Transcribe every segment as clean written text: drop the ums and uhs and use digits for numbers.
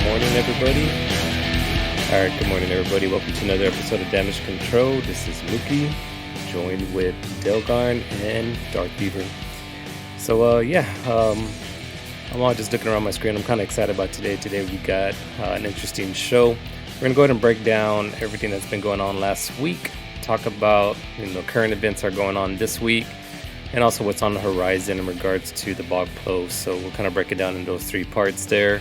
morning, everybody. All right, good morning, everybody. Welcome to another episode of Damage Control. This is Mookie, joined with Delgarn and Darth Beaver. So, I'm all just looking around my screen. I'm kind of excited about today. Today we got an interesting show. We're going to go ahead and break down everything that's been going on last week, talk about, current events are going on this week, and also what's on the horizon in regards to the blog post. So we'll kind of break it down in those three parts there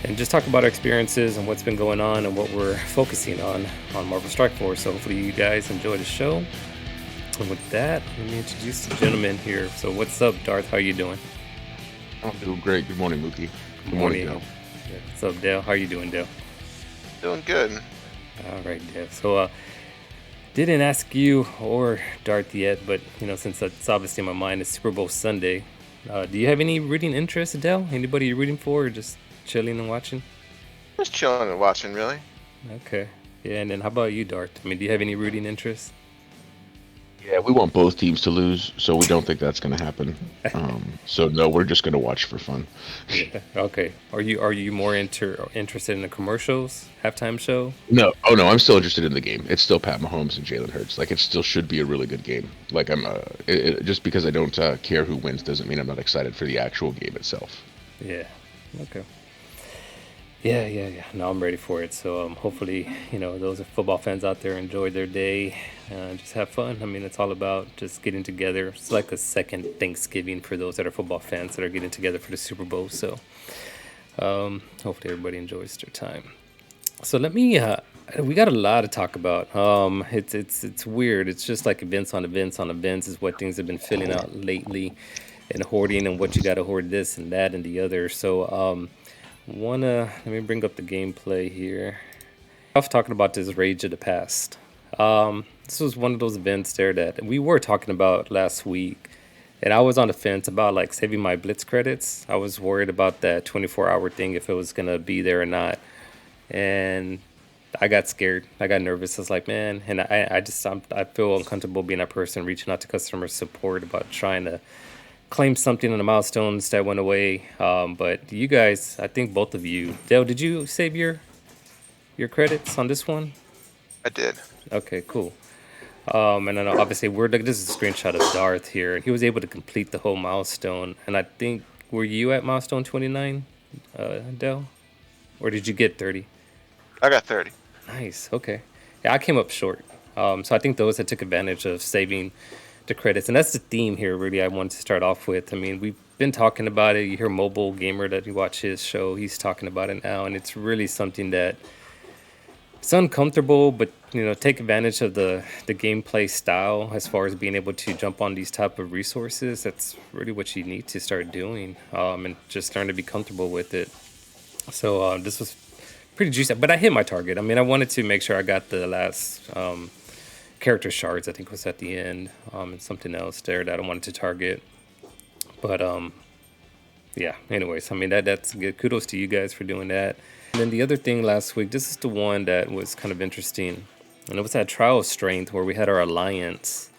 and just talk about our experiences and what's been going on and what we're focusing on Marvel Strike Force. So hopefully you guys enjoy the show. And with that, let me introduce the gentleman here. So what's up, Darth? How you doing? I'm doing great. Good morning, Mookie. Good morning, Dale. Yeah, what's up, Dale? How you doing, Dale? Doing good. All right, Dale. So didn't ask you or Darth yet, but since it's obviously in my mind, it's Super Bowl Sunday. Do you have any rooting interest, Dale? Anybody you're rooting for, or just chilling and watching? Just chilling and watching, really. Okay. Yeah, and then how about you, Darth? I mean, do you have any rooting interest? Yeah, we want both teams to lose, so we don't think that's going to happen. So no, we're just going to watch for fun. Yeah. Okay. Are you more interested in the commercials, halftime show? No, I'm still interested in the game. It's still Pat Mahomes and Jalen Hurts. Like, it still should be a really good game. Like, just because I don't care who wins doesn't mean I'm not excited for the actual game itself. Yeah. Okay. Yeah. No, I'm ready for it. So hopefully, those football fans out there enjoy their day. Just have fun. I mean, it's all about just getting together. It's like a second Thanksgiving for those that are football fans that are getting together for the Super Bowl. So hopefully everybody enjoys their time. So we got a lot to talk about. It's weird. It's just like events on events on events is what things have been filling out lately, and hoarding and what you got to hoard this and that and the other. So let me bring up the gameplay here. I was talking about this Rage of the Past. This was one of those events there that we were talking about last week, and I was on the fence about like saving my Blitz credits. I was worried about that 24-hour thing, if it was gonna be there or not, and I got scared. I got nervous. I was like, man, and I feel uncomfortable being that person reaching out to customer support about trying to claim something on the milestones that went away. But you guys, I think both of you, Dale, did you save your credits on this one? I did. Okay, cool. And then obviously this is a screenshot of Darth here, and he was able to complete the whole milestone. And I think, were you at milestone 29, Dale, or did you get 30? I got 30. Nice. Okay. Yeah, I came up short. So I think those that took advantage of saving the credits, and that's the theme here. Really, I wanted to start off with. I mean, we've been talking about it. You hear Mobile Gamer that you watch his show. He's talking about it now, and it's really something that it's uncomfortable, but take advantage of the gameplay style as far as being able to jump on these type of resources. That's really what you need to start doing, and just learn to be comfortable with it. So this was pretty juicy, but I hit my target. I mean, I wanted to make sure I got the last character shards, I think, was at the end, and something else there that I wanted to target. But yeah, anyways, I mean, that's good. Kudos to you guys for doing that. And then the other thing last week, this is the one that was kind of interesting, and it was that Trial of Strength where we had our Alliance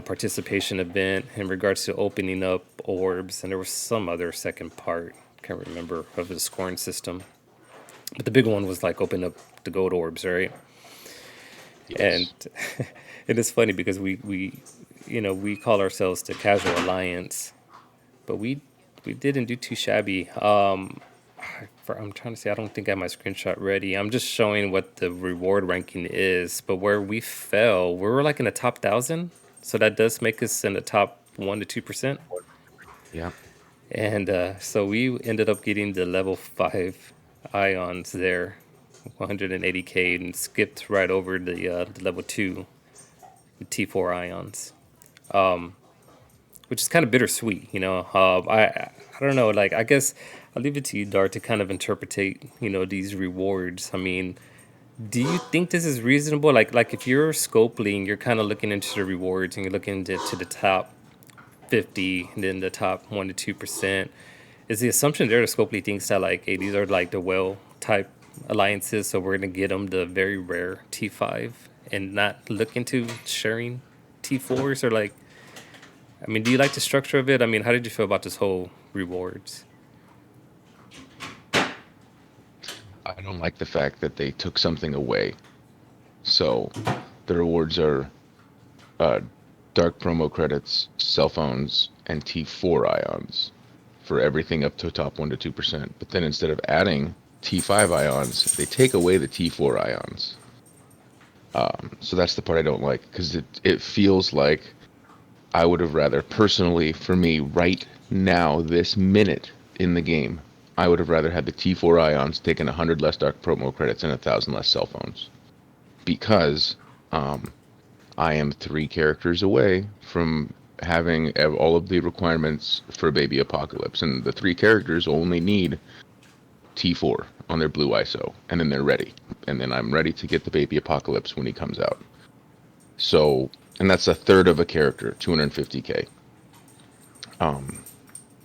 participation event in regards to opening up orbs, and there was some other second part, can't remember, of the scoring system, but the big one was like open up the gold orbs, right? Yes. And it is funny because we call ourselves the Casual Alliance, but we didn't do too shabby. I'm trying to say, I don't think I have my screenshot ready. I'm just showing what the reward ranking is, but where we fell, we were like in the top 1,000, so that does make us in the top 1% to 2%. Yeah. And so we ended up getting the level 5 ions there, 180k, and skipped right over the level 2, the T4 ions, which is kind of bittersweet. I don't know. Like, I guess I'll leave it to you, Dart, to kind of interpretate these rewards. I mean, do you think this is reasonable? Like if you're scoping, you're kind of looking into the rewards and you're looking into the top 50 and then the top 1% to 2%. Is the assumption there that Scopely thinks that like, hey, these are like the well type alliances, so we're gonna get them the very rare T5 and not look into sharing T4s? Or like, I mean, do you like the structure of it? I mean, how did you feel about this whole rewards? I don't like the fact that they took something away. So the rewards are uh, dark promo credits, cell phones, and T4 ions for everything up to top 1 to 2%. But then instead of adding T5 ions, they take away the T4 ions. So that's the part I don't like because it feels like I would have rather, personally, for me, right now, this minute in the game, I would have rather had the T4 ions taking 100 less dark promo credits and 1,000 less cell phones. Because um, I am 3 characters away from having all of the requirements for Baby Apocalypse. And the 3 characters only need T4 on their blue ISO, and then they're ready. And then I'm ready to get the Baby Apocalypse when he comes out. So, and that's a third of a character, 250k.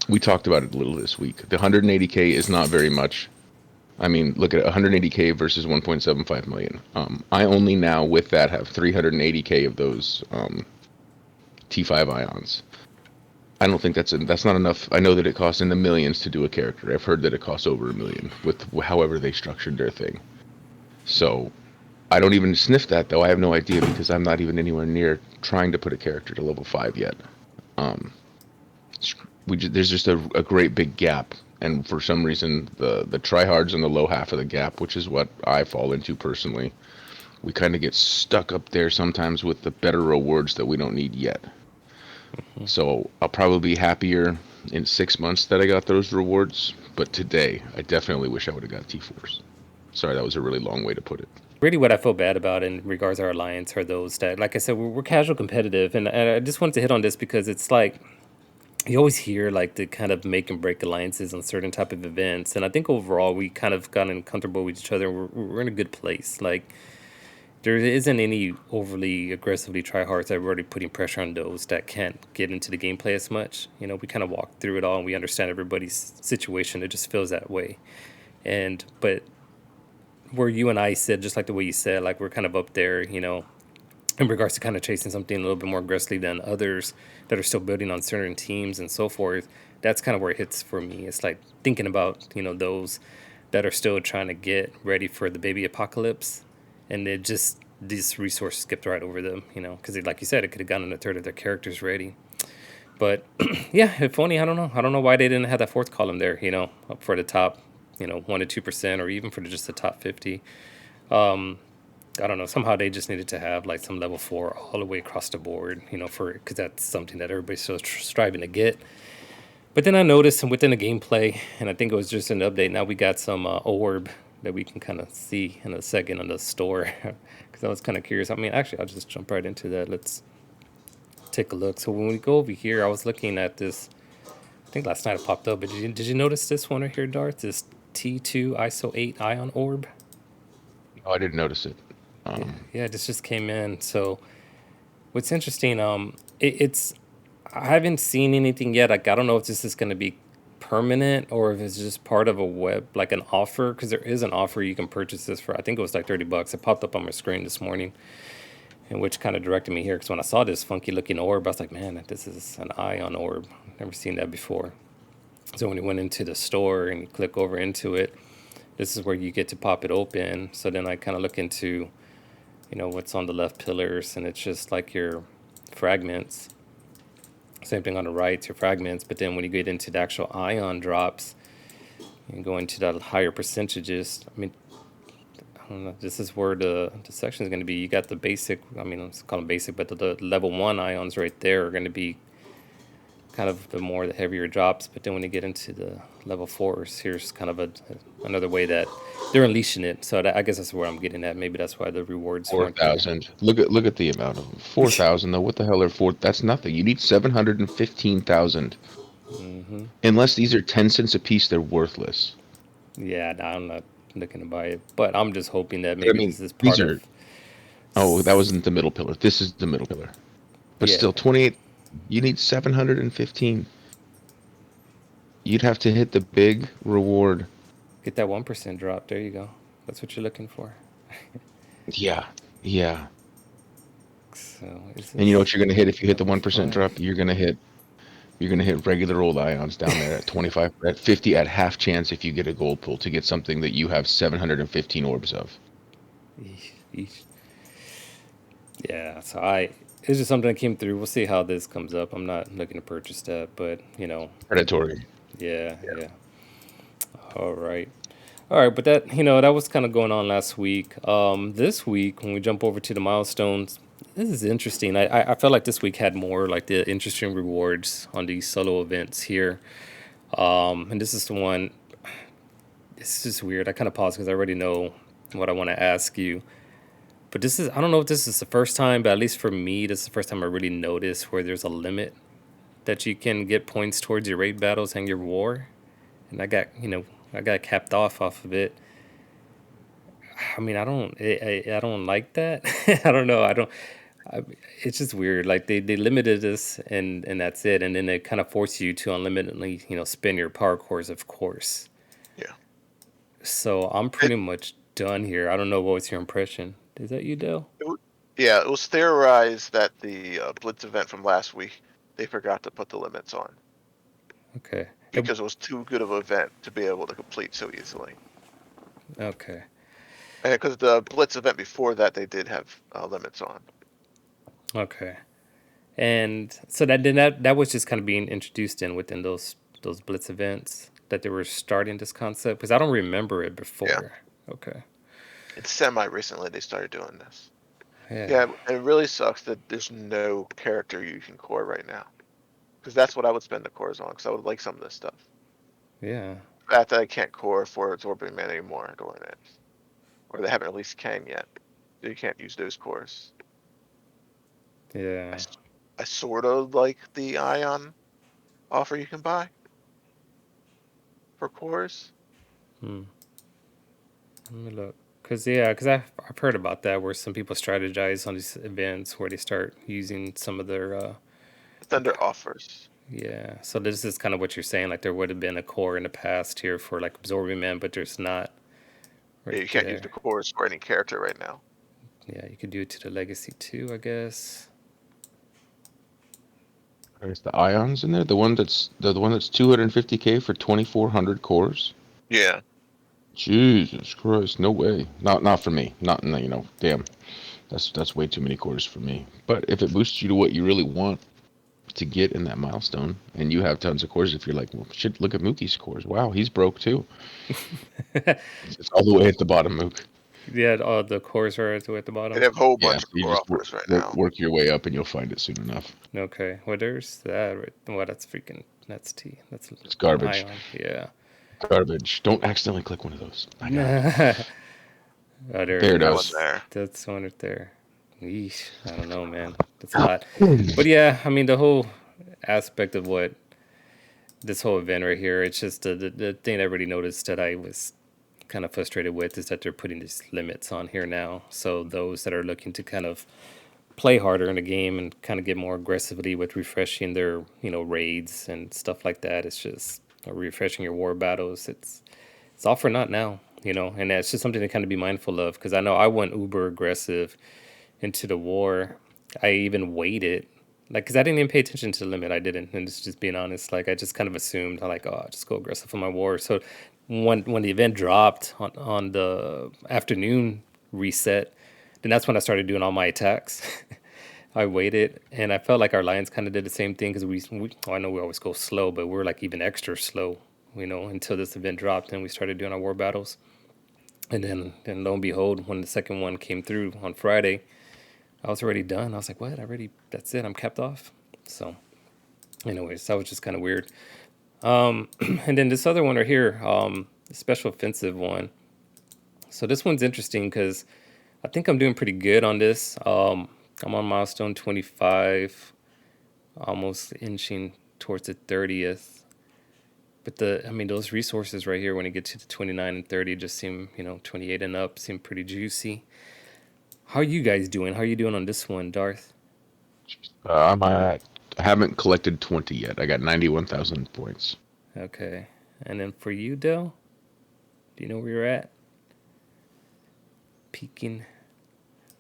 We talked about it a little this week. The 180k is not very much. I mean, look at it, 180k versus 1.75 million. I only now with that have 380k of those T5 ions. I don't think that's not enough. I know that it costs in the millions to do a character. I've heard that it costs over $1 million with however they structured their thing. So I don't even sniff that though. I have no idea because I'm not even anywhere near trying to put a character to level 5 yet. There's just a great big gap, and for some reason the tryhards in the low half of the gap, which is what I fall into personally, we kind of get stuck up there sometimes with the better rewards that we don't need yet. So I'll probably be happier in 6 months that I got those rewards, but today I definitely wish I would have got T4s. Sorry, that was a really long way to put it. Really, what I feel bad about in regards to our alliance are those that, like I said, we're casual competitive, and I just wanted to hit on this because it's like you always hear like the kind of make and break alliances on certain type of events, and I think overall we kind of gotten comfortable with each other. We're in a good place. Like there isn't any overly aggressively tryhards that are already putting pressure on those that can't get into the gameplay as much. You know, we kind of walk through it all and we understand everybody's situation. It just feels that way, and but where you and I said, just like the way you said, like we're kind of up there, you know, in regards to kind of chasing something a little bit more aggressively than others that are still building on certain teams and so forth. That's kind of where it hits for me. It's like thinking about, you know, those that are still trying to get ready for the baby apocalypse, and it just these resources skipped right over them, you know, because like you said, it could have gotten a third of their characters ready. But yeah, if only I don't know why they didn't have that fourth column there, you know, up for the top, you know, 1 to 2%, or even for just the top 50. I don't know. Somehow they just needed to have like some level 4 all the way across the board, you know, for because that's something that everybody's still striving to get. But then I noticed within the gameplay, and I think it was just an update. Now we got some orb that we can kind of see in a second on the store. Because I was kind of curious. I mean, actually, I'll just jump right into that. Let's take a look. So when we go over here, I was looking at this. I think last night it popped up. But did you notice this one right here, Darth? This T2 ISO 8 ion orb? Oh, I didn't notice it. Yeah, this just came in. So what's interesting, it's I haven't seen anything yet. Like I don't know if this is going to be permanent or if it's just part of a web, like an offer, because there is an offer you can purchase this for. I think it was like $30. It popped up on my screen this morning, and which kind of directed me here. Because when I saw this funky looking orb, I was like, man, this is an ion orb. Never seen that before. So when you went into the store and you click over into it, this is where you get to pop it open. So then I kind of look into, you know, what's on the left pillars, and it's just like your fragments. Same thing on the right, your fragments. But then when you get into the actual ion drops, you go into the higher percentages. I mean, I don't know. This is where the section is going to be. You got the basic. I mean, let's call them basic, but the level 1 ions right there are going to be kind of the heavier drops. But then when you get into the level 4s, here's kind of another way that they're unleashing it. So I guess that's where I'm getting at. Maybe that's why the rewards 4,000. Look at the amount of them. 4,000 though. What the hell are 4? That's nothing. You need 715,000. Mm-hmm. Unless these are 10 cents a piece, they're worthless. Yeah, no, I'm not looking to buy it, but I'm just hoping that But I maybe mean, this is these part are. of. Oh, that wasn't the middle pillar. This is the middle pillar. But Yeah, still, 28. You need 715. You'd have to hit the big reward. get that 1% drop. There you go. That's what you're looking for. Yeah, yeah. So is And you know this what you're gonna hit if you hit the level 1% five? drop? You're gonna hit You're gonna hit regular old ions down there at 25, at 50, at half chance if you get a gold pull to get something that you have 715 orbs of. Eesh, eesh. Yeah, so it's just something that came through. We'll see how this comes up. I'm not looking to purchase that, but Predatory. yeah, yeah. All right. All right, but that was kind of going on last week. This week, when we jump over to the milestones, this is interesting. I felt like this week had more like the interesting rewards on these solo events here. And this is the one. It's just weird. I kind of paused because I already know what I want to ask you. But I don't know if this is the first time, but at least for me, this is the first time I really noticed where there's a limit that you can get points towards your raid battles and your war. And I got capped off of it. I mean, I don't like that. I don't know. I, it's just weird. Like they limited us and that's it. And then they kind of force you to unlimitedly, spin your power cores, of course. Yeah. So I'm It, pretty much done here. I don't know what's your impression. Is that you, Dale? it w- yeah, it was theorized that the Blitz event from last week, they forgot to put the limits on Okay. because it was too good of an event to be able to complete so easily. Okay. And because the Blitz event before that, they did have limits on. Okay. And so that was just kind of being introduced within those blitz events that they were starting this concept because I don't remember it Yeah. before. Okay. It's semi-recently they started doing this. Yeah. Yeah, it really sucks that there's no character you can core right now. Because that's what I would spend the cores on, because I would like some of this stuff. Yeah. The fact that I can't core for Absorbing Man anymore during it. Or they haven't released Kang yet. So you can't use those cores. I, Yeah. s- I sort of like the Ion offer you can buy for cores. Hmm. Let me look. Cause I've heard about that where some people strategize on these events where they start using some of their the Thunder offers. yeah. So this is kind of what you're saying. Like there would have been a core in the past here for like absorbing man, but there's not Yeah, right you can't use the there. cores for any character right now. Yeah, you could do it to the legacy too, I guess. There's the ions in there. The one that's 250k for 2400 cores. Yeah. Jesus Christ, no way. Not for me. Not damn. That's way too many cores for me. But if it boosts you to what you really want to get in that milestone, and you have tons of cores, if you're like, well, shit, look at Mookie's cores. Wow, he's broke too. It's all the way at the bottom, Mook. Yeah, all the cores are at the They bottom. have a whole Yeah, bunch so of you core just offers right now. work your way up, and you'll find it soon enough. Okay, well, there's that. Right. Well, that's T. That's It's garbage. ion. Yeah. Garbage. Don't accidentally click one of those. I got it. Oh, there it There it That one is. is. there. That's one right there. Yeesh. I don't know, man. That's a lot. But yeah, I mean, the whole aspect of what this whole event right here, it's just the thing I really noticed that I was kind of frustrated with is that they're putting these limits on here now. So those that are looking to kind of play harder in the game and kind of get more aggressively with refreshing their raids and stuff like that. It's just refreshing your war battles. It's all for naught now, and that's just something to kind of be mindful of because I know I went uber aggressive into the war. I even waited. Like, cause I didn't even pay attention to the limit. I didn't, and just being honest, like I just kind of assumed, I like, oh, I'll just go aggressive on my war. So, when the event dropped on the afternoon reset, then that's when I started doing all my attacks. I waited, and I felt like our lions kind of did the same thing because I know we always go slow, but we're like even extra slow, until this event dropped and we started doing our war battles. And then lo and behold, when the second one came through on Friday, I was already done. I was like, what? That's it. I'm capped off. So, anyways, that was just kind of weird. And then this other one right here, the special offensive one. So this one's interesting because I think I'm doing pretty good on this. I'm on milestone 25, almost inching towards the 30th. But those resources right here, when it gets to the 29 and 30, just seem, 28 and up, seem pretty juicy. How are you guys doing? How are you doing on this one, Darth? I haven't collected 20 yet. I got 91,000 points. Okay. And then for you, Dell, do you know where you're at? Peaking.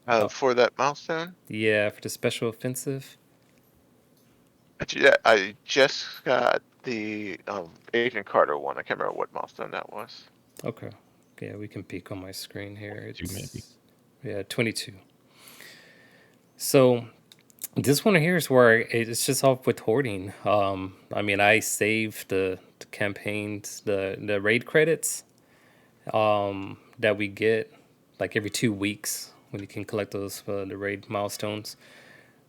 Oh, For that milestone, yeah, for the special offensive. Actually, I just got the Agent Carter one. I can't remember what milestone that was. Okay. Yeah, we can peek on my screen here. 22 maybe. Yeah, 22. So this one here is where it's just off with hoarding. I mean, I saved the campaigns, the raid credits that we get like every 2 weeks when you can collect those the raid milestones.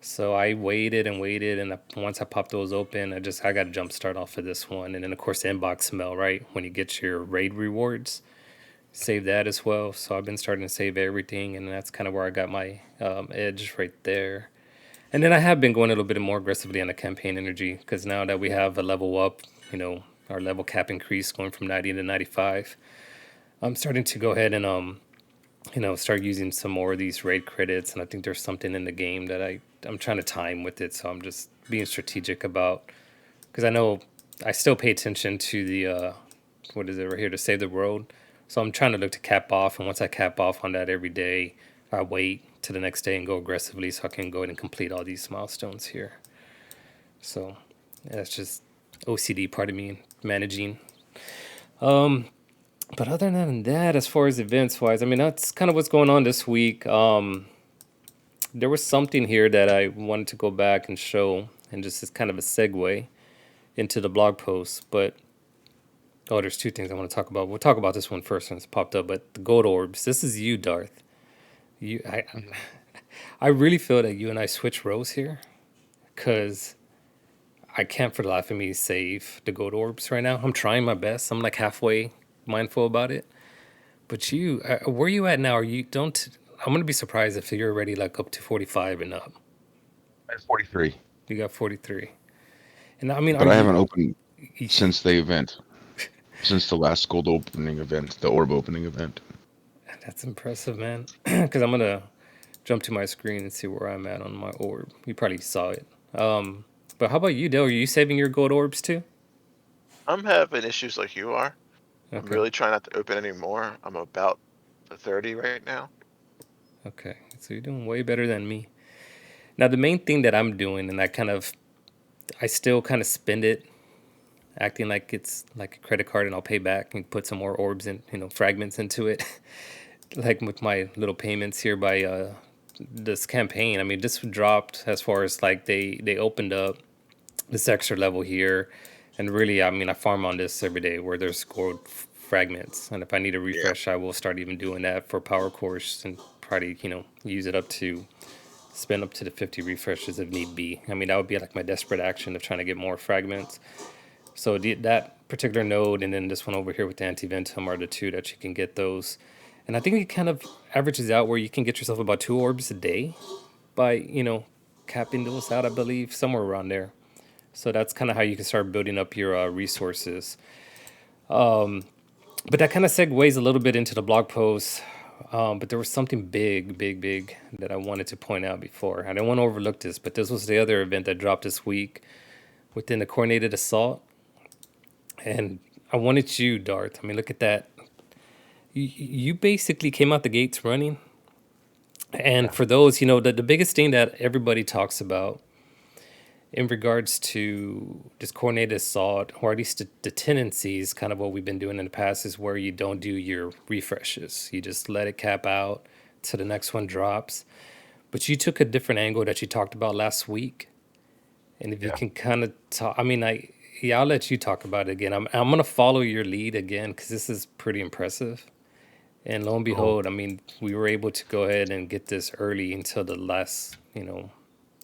So I waited and waited, and once I popped those open, I got a jump start off of this one, and then of course the inbox smell right when you get your raid rewards. Save that as well. So I've been starting to save everything, and that's kind of where I got my edge right there. And then I have been going a little bit more aggressively on the campaign energy because now that we have a level up, our level cap increase going from 90 to 95, I'm starting to go ahead and start using some more of these raid credits. And I think there's something in the game that I'm trying to time with it. So I'm just being strategic about because I know I still pay attention to the what is it right here to save the world. So I'm trying to look to cap off, and once I cap off on that every day, I wait to the next day and go aggressively so I can go ahead and complete all these milestones here. So that's just OCD part of me managing. But other than that, as far as events wise, I mean that's kind of what's going on this week. There was something here that I wanted to go back and show, and just as kind of a segue into the blog post. But there's two things I want to talk about. We'll talk about this one first since it's popped up. But the gold orbs. This is you, Darth. You, I really feel that you and I switch roles here, because I can't for the life of me save the gold orbs right now. I'm trying my best. I'm like halfway mindful about it. But you, where you at now? Are you don't? I'm gonna be surprised if you're already like up to 45 and up. I have 43, You got 43, and I mean, are but I you? haven't opened since the event, since the last gold opening event, the orb opening event. That's impressive, man. Because I'm gonna jump to my screen and see where I'm at on my orb. You probably saw it. But how about you, Dale? Are you saving your gold orbs too? I'm having issues like you are. I'm Okay, really trying not to open any more. I'm about to 30 right now. okay. So you're doing way better than me. Now the main thing that I'm doing, and I still kind of spend it, acting like it's like a credit card, and I'll pay back and put some more orbs and fragments into it, like with my little payments here by this campaign. I mean, this dropped as far as like they opened up this extra level here, and really, I mean, I farm on this every day where there's gold fragments, and if I need a Yeah. refresh, I will start even doing that for power course and probably use it up to spend up to the 50 refreshes if need be. I mean, that would be like my desperate action of trying to get more fragments. So that particular node and then this one over here with the anti-ventum are the two that you can get those. And I think it kind of averages out where you can get yourself about 2 orbs a day by, capping those out, I believe, somewhere around there. So that's kind of how you can start building up your resources. But that kind of segues a little bit into the blog post. But there was something big, big, big that I wanted to point out before. I didn't want to overlook this, but this was the other event that dropped this week within the coordinated assault. And I wanted you, Darth. I mean, look at that. You basically came out the gates running. And Yeah. for those, the biggest thing that everybody talks about in regards to this coordinated assault, or at least the tendencies, kind of what we've been doing in the past, is where you don't do your refreshes. You just let it cap out till the next one drops. But you took a different angle that you talked about last week. And if you Yeah. can kind of talk, I mean, I'll let you talk about it again. I'm gonna follow your lead again because this is pretty impressive. And lo and Cool. behold, I mean, we were able to go ahead and get this early until the last,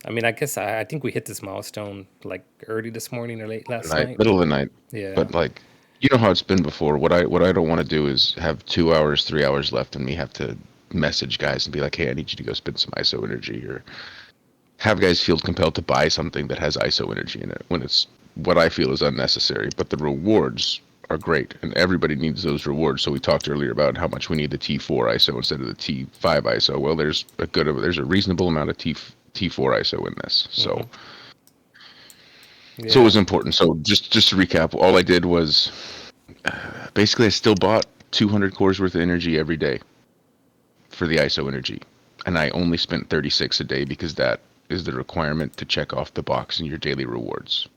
I mean, I guess I think we hit this milestone like early this morning or late last Night, night. middle of the night. Yeah. But like, you know how it's been before. What I don't want to do is have 2 hours, 3 hours left, and me have to message guys and be like, "Hey, I need you to go spend some ISO energy," or have guys feel compelled to buy something that has ISO energy in it when it's what I feel is unnecessary. But the rewards are great, and everybody needs those rewards. So we talked earlier about how much we need the T4 ISO instead of the T5 ISO. Well, there's a reasonable amount of T4 ISO in this. Hmm. So it Yeah. was important. So just to recap, all I did was basically I still bought 200 cores worth of energy every day for the ISO energy, and I only spent 36 a day because that is the requirement to check off the box in your daily rewards.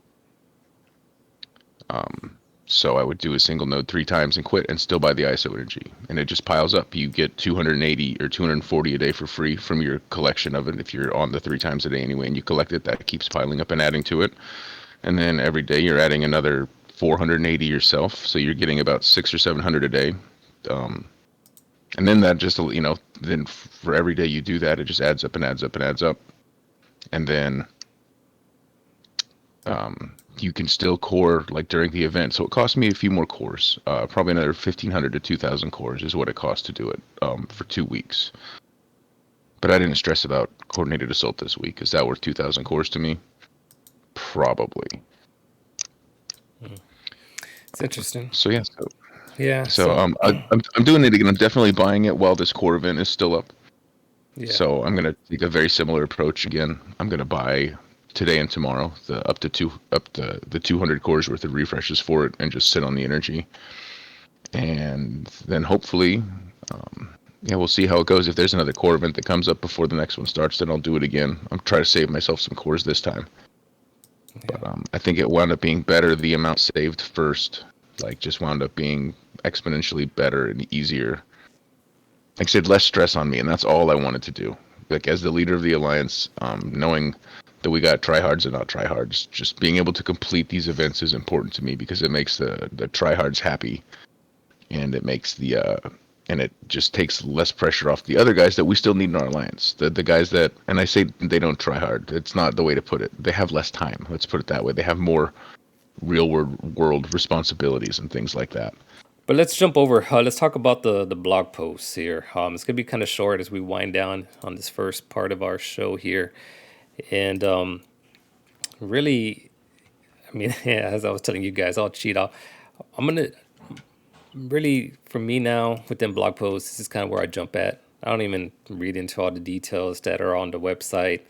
So I would do a single node 3 times and quit and still buy the ISO energy. And it just piles up. You get 280 or 240 a day for free from your collection of it. If you're on the 3 times a day anyway and you collect it, that keeps piling up and adding to it. And then every day you're adding another 480 yourself. So you're getting about 600 or 700 a day. And then that just, then for every day you do that, it just adds up and adds up and adds up. And then you can still core like during the event. So it cost me a few more cores, probably another 1,500 to 2,000 cores is what it cost to do it for 2 weeks. But I didn't stress about coordinated assault this week. Is that worth 2,000 cores to me? Probably. It's interesting. So yeah. Yeah. So I'm doing it again. I'm definitely buying it while this core event is still up. Yeah. So I'm gonna take a very similar approach again. I'm gonna buy today and tomorrow the up to 200 cores worth of refreshes for it and just sit on the energy. And then hopefully, we'll see how it goes. If there's another core event that comes up before the next one starts, then I'll do it again. I'm trying to save myself some cores this time. Yeah. But I think it wound up being better. The amount saved first, just wound up being exponentially better and easier. Like I said, less stress on me, and that's all I wanted to do. Like as the leader of the alliance, knowing that we got tryhards and not tryhards, just being able to complete these events is important to me because it makes the tryhards happy, and it makes and it just takes less pressure off the other guys that we still need in our alliance. The guys that, and I say they don't try hard, it's not the way to put it. They have less time. Let's put it that way. They have more real world responsibilities and things like that. But let's jump over. Let's talk about the blog posts here. It's gonna be kind of short as we wind down on this first part of our show here, and really, I mean, as I was telling you guys, I'll cheat. I'm gonna really, for me now within blog posts, this is kind of where I jump at. I don't even read into all the details that are on the website.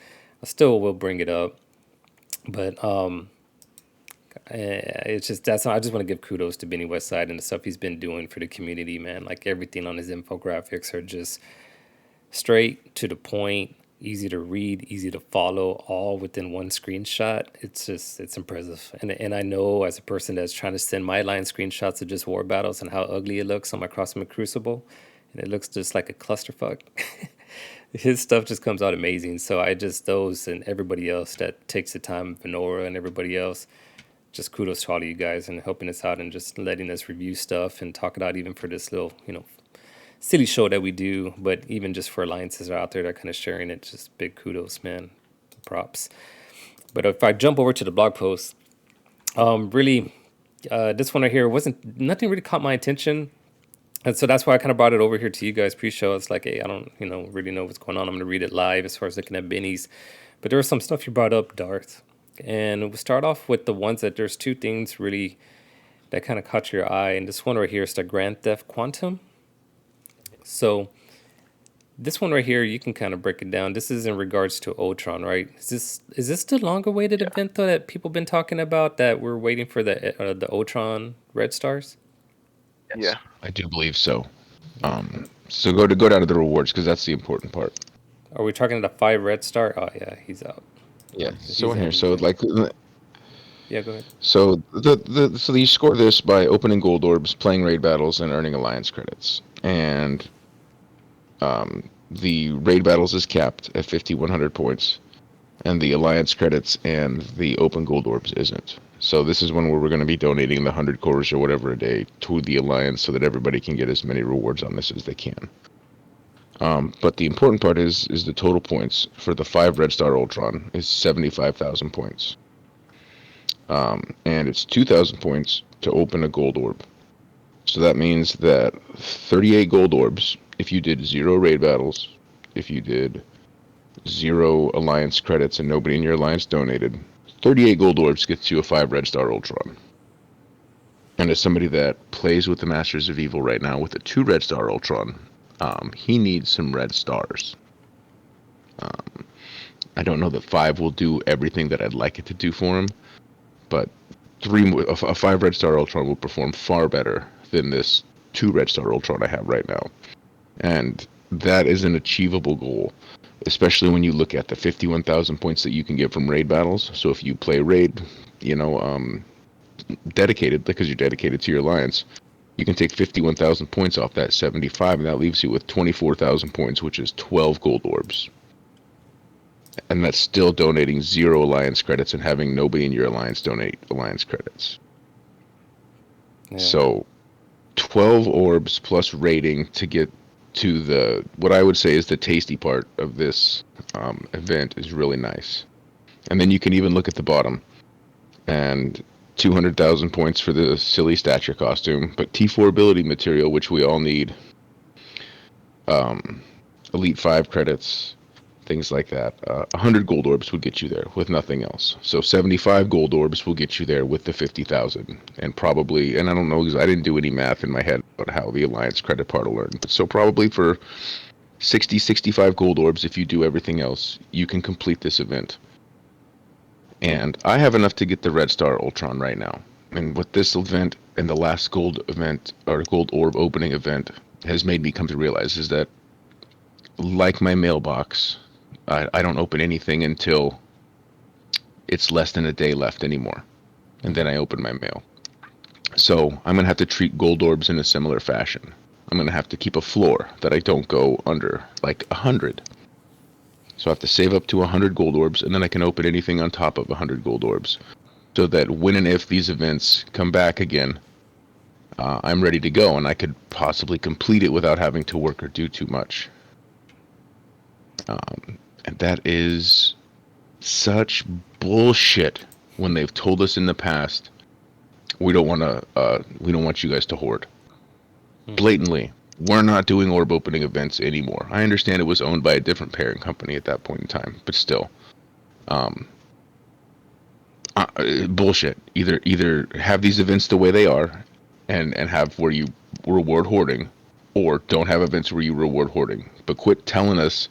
I still will bring it up, but it's just I just want to give kudos to Benny Westside and the stuff he's been doing for the community, man. Like everything on his infographics are just straight to the point, easy to read, easy to follow, all within one screenshot. It's impressive. And I know as a person that's trying to send my line screenshots of just war battles and how ugly it looks on my Crossman Crucible, and it looks just like a clusterfuck. His stuff just comes out amazing. So those and everybody else that takes the time, Venora and everybody else, just kudos to all of you guys and helping us out and just letting us review stuff and talk it out even for this little, silly show that we do. But even just for alliances that are out there that are kind of sharing it, just big kudos, man. Props. But if I jump over to the blog post, really, this one right here nothing really caught my attention. And so that's why I kind of brought it over here to you guys pre-show. It's like, hey, I don't, really know what's going on. I'm going to read it live as far as looking at Benny's. But there was some stuff you brought up, Darth. And we'll start off with the ones that there's two things really that kind of caught your eye. And this one right here is the Grand Theft Quantum. So this one right here, you can kind of break it down. This is in regards to Ultron, right? Is this the longer awaited event though that people been talking about that we're waiting for the Ultron Red Stars? Yes. Yeah, I do believe so. So go down to the rewards because that's the important part. Are we talking the 5 Red Star? Oh yeah, he's out. Yeah, so in here, so yeah, go ahead. So so you score this by opening gold orbs, playing raid battles, and earning alliance credits. And the raid battles is capped at 5,100 points, and the alliance credits and the open gold orbs isn't. So this is one where we're going to be donating the 100 cores or whatever a day to the alliance so that everybody can get as many rewards on this as they can. But the important part is the total points for the 5 Red Star Ultron is 75,000 points. And it's 2,000 points to open a gold orb. So that means that 38 gold orbs, if you did 0 raid battles, if you did 0 alliance credits and nobody in your alliance donated, 38 gold orbs gets you a 5 Red Star Ultron. And as somebody that plays with the Masters of Evil right now with a 2 Red Star Ultron, he needs some red stars. I don't know that 5 will do everything that I'd like it to do for him, but a 5 Red Star Ultron will perform far better than this 2 Red Star Ultron I have right now. And that is an achievable goal. especially when you look at the 51,000 points that you can get from raid battles. So if you play raid, you know, dedicated, because you're dedicated to your alliance, you can take 51,000 points off that 75, and that leaves you with 24,000 points, which is 12 gold orbs. And that's still donating 0 alliance credits and having nobody in your alliance donate alliance credits. Yeah. So 12 orbs plus rating to get to the, what I would say is the tasty part of this event, is really nice. And then you can even look at the bottom, and 200,000 points for the silly stature costume, but T4 ability material, which we all need, Elite 5 credits, things like that. 100 gold orbs would get you there with nothing else. So 75 gold orbs will get you there with the 50,000. And probably, and I don't know because I didn't do any math in my head about how the alliance credit part will learn. So probably for 60, 65 gold orbs, if you do everything else, you can complete this event. And I have enough to get the Red Star Ultron right now. And what this event and the last gold event, or gold orb opening event, has made me come to realize is that, like my mailbox, I don't open anything until it's less than a day left anymore. And then I open my mail. So I'm going to have to treat gold orbs in a similar fashion. I'm going to have to keep a floor that I don't go under, like 100. So I have to save up to 100 gold orbs, and then I can open anything on top of 100 gold orbs. So that when and if these events come back again, I'm ready to go, and I could possibly complete it without having to work or do too much. And that is such bullshit when they've told us in the past, we don't want you guys to hoard. Blatantly, we're not doing orb opening events anymore. I understand it was owned by a different parent company at that point in time, but still, bullshit. Either have these events the way they are, and have where you reward hoarding, or don't have events where you reward hoarding. But quit telling us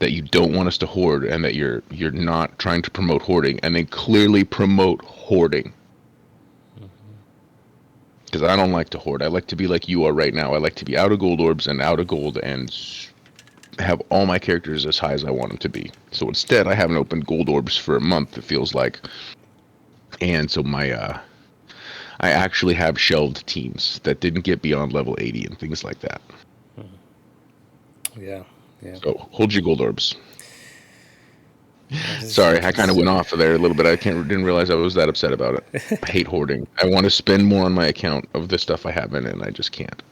that you don't want us to hoard and that you're not trying to promote hoarding, and then clearly promote hoarding. Because I don't like to hoard. I like to be like you are right now. I like to be out of gold orbs and out of gold and have all my characters as high as I want them to be. So instead, I haven't opened gold orbs for a month, it feels like. And so I actually have shelved teams that didn't get beyond level 80 and things like that. Yeah. So hold your gold orbs. Sorry, I kind of went off of there a little bit. Didn't realize I was that upset about it. I hate hoarding. I want to spend more on my account of the stuff I have in it, and I just can't.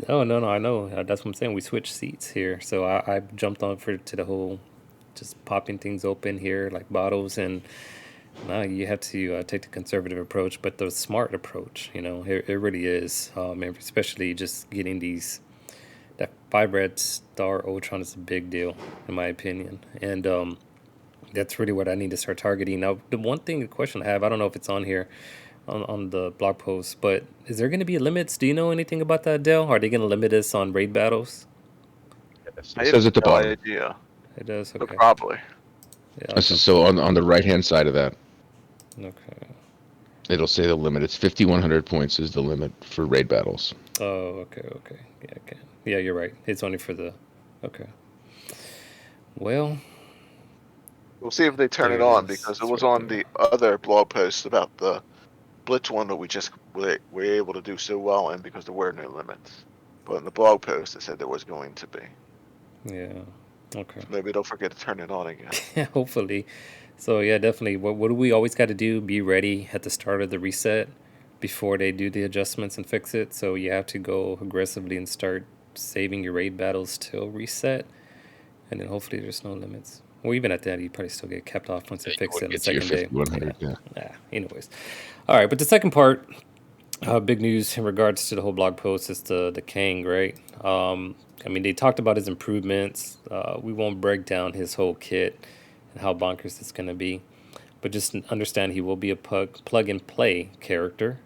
Oh, no, I know. That's what I'm saying. We switched seats here. So I jumped on to the whole just popping things open here, like bottles. And now you have to take the conservative approach, but the smart approach, it really is. Especially just getting that 5 red star Ultron is a big deal, in my opinion. And that's really what I need to start targeting. Now, the question I have, I don't know if it's on here, on the blog post, but is there going to be limits? Do you know anything about that, Dale? Are they going to limit us on raid battles? I It says at the have no bottom. idea, It does. but Okay. probably. Yeah, This is so on the right hand side of that. okay. It'll say the limit. It's 5,100 points is the limit for raid battles. Oh, okay. Yeah, okay. Yeah, you're right. It's only for the. Okay. Well, We'll see if they turn there it it on, is. because it It's was right on there. the other blog post about the Blitz one that we just were able to do so well in because there were no limits. But in the blog post, it said there was going to be. Yeah. Okay. Maybe they'll forget to turn it on again. Hopefully. So yeah, definitely. What do we always got to do? Be ready at the start of the reset before they do the adjustments and fix it. So you have to go aggressively and start saving your raid battles till reset, and then hopefully there's no limits. Or even at that, you probably still get kept off once they You fix it would on the get to your second day. 5,100. Yeah. Yeah. Anyways, all right. But the second part, big news in regards to the whole blog post is the Kang, right? I mean, they talked about his improvements. We won't break down his whole kit and how bonkers it's going to be, but just understand he will be a plug and play character.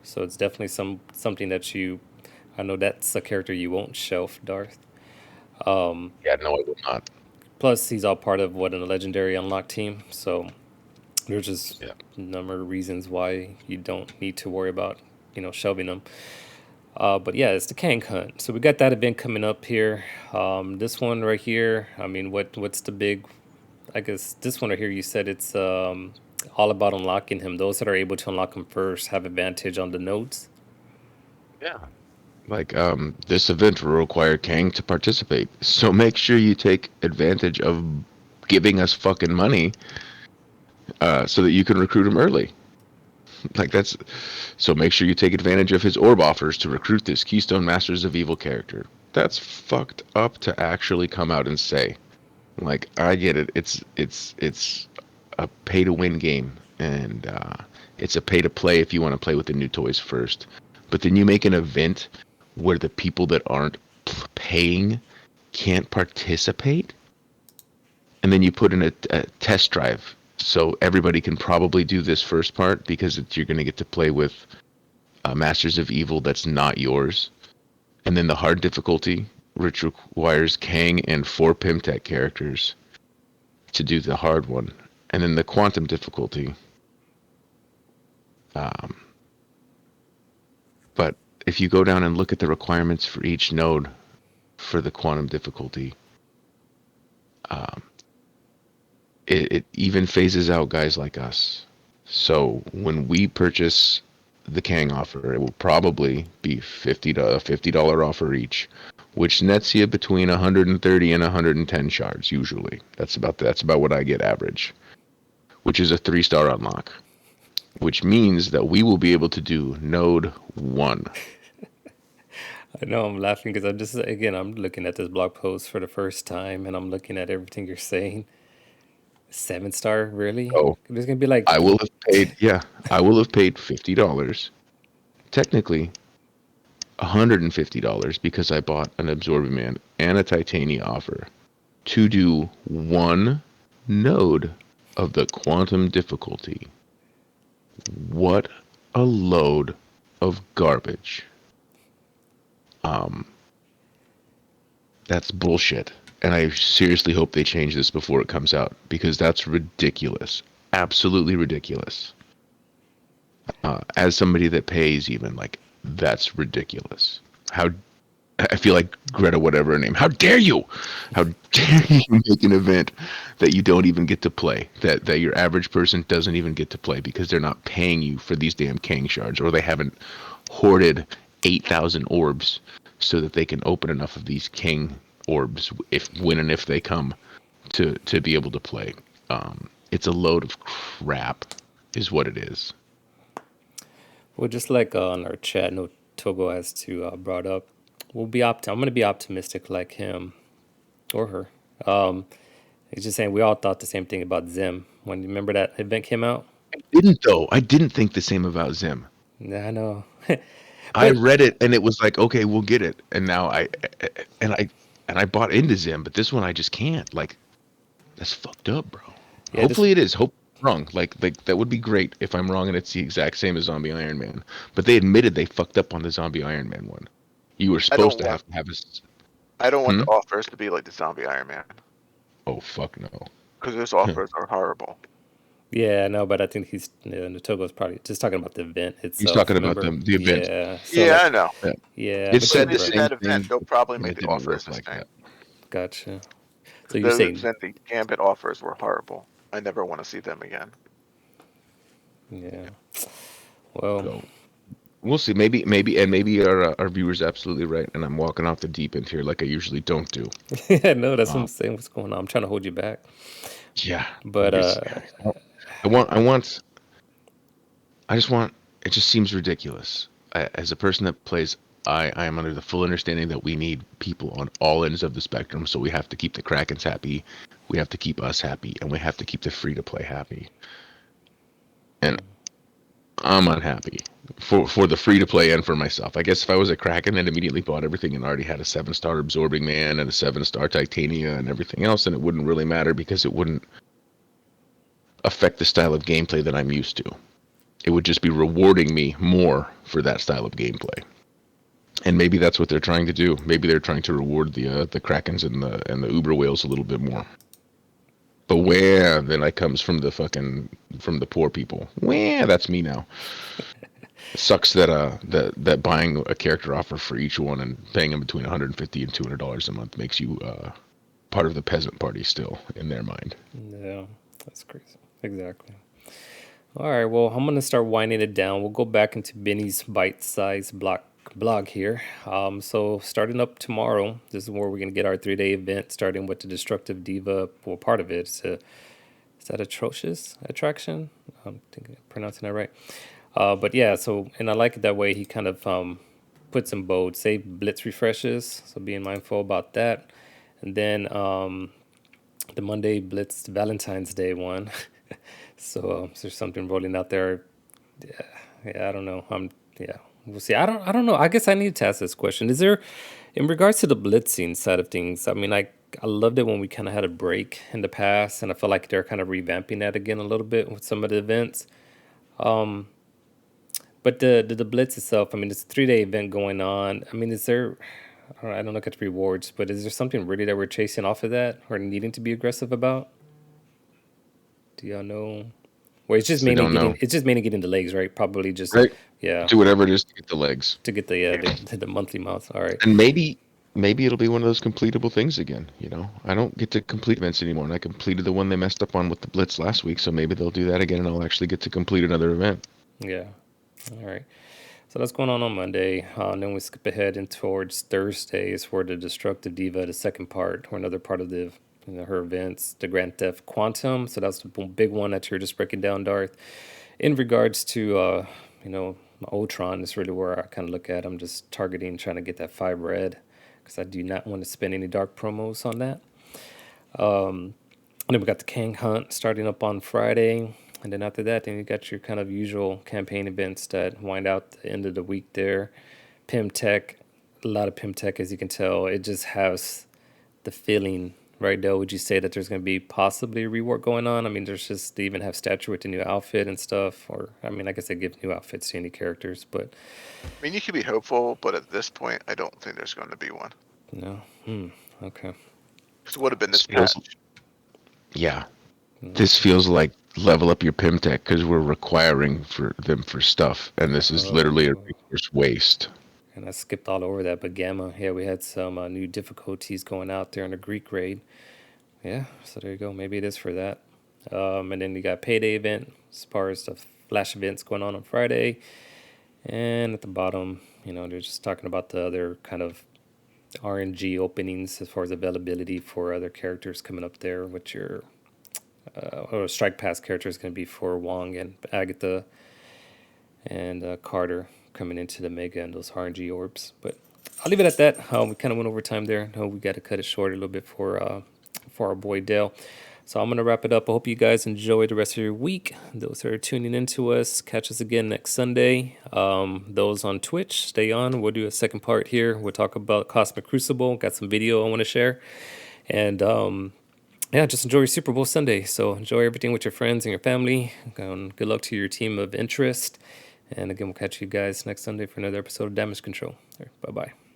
So it's definitely something that I know that's a character you won't shelf, Darth. Yeah, no, I will not. Plus, he's all part of a legendary unlock team. So there's just Yeah. a number of reasons why you don't need to worry about shelving him. But yeah, it's the Kang Hunt. So we got that event coming up here. This one right here. I mean, what's the big? I guess this one right here. You said it's all about unlocking him. Those that are able to unlock him first have advantage on the nodes. Yeah. Like, this event will require Kang to participate. So make sure you take advantage of giving us fucking money, so that you can recruit him early. Like that's so make sure you take advantage of his orb offers to recruit this Keystone Masters of Evil character. That's fucked up to actually come out and say. Like I get it. It's a pay to win game, and it's a pay to play if you want to play with the new toys first. But then you make an event where the people that aren't paying can't participate, and then you put in a test drive so everybody can probably do this first part because you're going to get to play with Masters of Evil that's not yours, and then the hard difficulty, which requires Kang and 4 Pimtech characters to do the hard one, and then the quantum difficulty. Um, but if you go down and look at the requirements for each node for the quantum difficulty, um, it even phases out guys like us. So when we purchase the Kang offer, it will probably be $50 offer each, which nets you between 130 and 110 shards usually. That's about what I get average, which is a 3-star unlock, which means that we will be able to do node 1. I know I'm laughing because I'm looking at this blog post for the first time, and I'm looking at everything you're saying. 7-star, really? So There's gonna be like, I will have paid, yeah, I will have paid $50. Technically, $150 because I bought an Absorbing Man and a Titania offer to do 1 node of the quantum difficulty. What a load of garbage. That's bullshit. And I seriously hope they change this before it comes out because that's ridiculous. Absolutely ridiculous. As somebody that pays, even like that's ridiculous. How I feel like Greta, whatever her name. How dare you? How dare you make an event that you don't even get to play? That your average person doesn't even get to play because they're not paying you for these damn Kang shards, or they haven't hoarded 8,000 orbs so that they can open enough of these Kang orbs when and if they come to be able to play. It's a load of crap, is what it is. well, just like on our chat, no Togo has to brought up. I'm gonna be optimistic like him or her. Um, he's just saying we all thought the same thing about Zim when you remember that event came out. Didn't though. I didn't think the same about Zim. Yeah, I know, I but read it and it was like, okay, we'll get it. And now and I I bought into Zim, but this one I just can't. Like, that's fucked up, bro. yeah, this Hopefully it is. Hope I'm wrong. Like that would be great if I'm wrong and it's the exact same as Zombie Iron Man. But they admitted they fucked up on the Zombie Iron Man one. You were I supposed don't to want have a. I don't want Hmm? the offers to be like the zombie Iron Man Oh fuck no. because those offers are horrible. Yeah, no, but I think Natogo's probably just talking about the event He's itself. talking about Remember? the event. Yeah. So Yeah, I like, know. Yeah. yeah, It but But if you're said they the do right. same that event, thing, they'll probably and make it the didn't offers work the like same. that. Gotcha. So you're Those saying, event the Gambit offers were horrible. I never want to see them again. yeah. Well, So we'll see. Maybe our viewers absolutely right, and I'm walking off the deep end here like I usually don't do. yeah, no, that's what I'm Um, saying. What's going on? I'm trying to hold you back, yeah, but I want I want I just want. It just seems ridiculous. As a person that plays, I am under the full understanding that we need people on all ends of the spectrum. So we have to keep the Krakens happy, we have to keep us happy, and we have to keep the free to play happy. And I'm unhappy for the free to play and for myself. I guess if I was a Kraken and immediately bought everything and already had a 7-star Absorbing Man and a 7-star Titania and everything else, then it wouldn't really matter because it wouldn't affect the style of gameplay that I'm used to. It would just be rewarding me more for that style of gameplay. And maybe that's what they're trying to do. Maybe they're trying to reward the Krakens and the Uber whales a little bit more. But where then that comes from the poor people. Where that's me now. It sucks that that buying a character offer for each one and paying them between 150 and $200 a month makes you part of the peasant party still in their mind. Yeah, that's crazy. Exactly. All right, well, I'm gonna start winding it down. We'll go back into Benny's bite-sized blog here. So starting up tomorrow, this is where we're gonna get our 3-day event, starting with the Destructive Diva. Well, part of it is that atrocious attraction? I'm thinking pronouncing that right. But yeah, so and I like it that way. He kind of puts in bold, say blitz refreshes. So being mindful about that, and then the Monday blitz Valentine's Day one. So there's something rolling out there. Yeah, yeah, I don't know. Yeah, we'll see. I don't know. I guess I need to ask this question. Is there, in regards to the blitzing side of things? I mean, I loved it when we kind of had a break in the past, and I feel like they're kind of revamping that again a little bit with some of the events. But the blitz itself, I mean, it's a 3-day event going on. I mean, is there? I don't look at the rewards, but is there something really that we're chasing off of that or needing to be aggressive about? Do y'all know? Well, So I don't know. it's just mainly getting the legs, right? Probably just Right? yeah, Do whatever it is to get the legs. to get the monthly mouse. All right. And maybe it'll be one of those completable things again, you know. I don't get to complete events anymore, and I completed the one they messed up on with the Blitz last week, so maybe they'll do that again and I'll actually get to complete another event. Yeah. All right. So that's going on Monday. And then we skip ahead and towards Thursdays for the Destructive Diva, the second part, or another part of the her events, the Grand Theft Quantum. So that's the big one that you're just breaking down, Darth. In regards to you know, Ultron is really where I kind of look at. I'm just targeting trying to get that 5 red because I do not want to spend any dark promos on that. And then we got the Kang Hunt starting up on Friday. And then after that, then you got your kind of usual campaign events that wind out the end of the week there. Pim Tech, a lot of Pim Tech, as you can tell. It just has the feeling, right, Dale? Would you say that there's going to be possibly a rework going on? I mean, there's just, they even have stature with the new outfit and stuff. Or, I mean, I guess they give new outfits to any characters, but I mean, you could be hopeful, but at this point, I don't think there's going to be one. no. Okay. Because it would have been this This feels, patch. yeah, this feels like level up your Pim Tech because we're requiring for them for stuff, and this is literally a Oh. resource waste. And I skipped all over that, but Gamma, yeah, we had some new difficulties going out there in the Greek raid. Yeah, so there you go. Maybe it is for that. And then you got payday event as far as the flash events going on Friday. And at the bottom, you know, they're just talking about the other kind of RNG openings as far as availability for other characters coming up there, which your or Strike Pass character is going to be for Wong and Agatha and Carter coming into the Mega and those RNG orbs. But I'll leave it at that. We kind of went over time there. No, we got to cut it short a little bit for our boy Dale. So I'm going to wrap it up. I hope you guys enjoy the rest of your week. Those that are tuning into us, catch us again next Sunday. Those on Twitch, stay on. We'll do a second part here. We'll talk about Cosmic Crucible. Got some video I want to share. And yeah, just enjoy your Super Bowl Sunday. So enjoy everything with your friends and your family. Good luck to your team of interest. And again, we'll catch you guys next Sunday for another episode of Damage Control. Bye bye.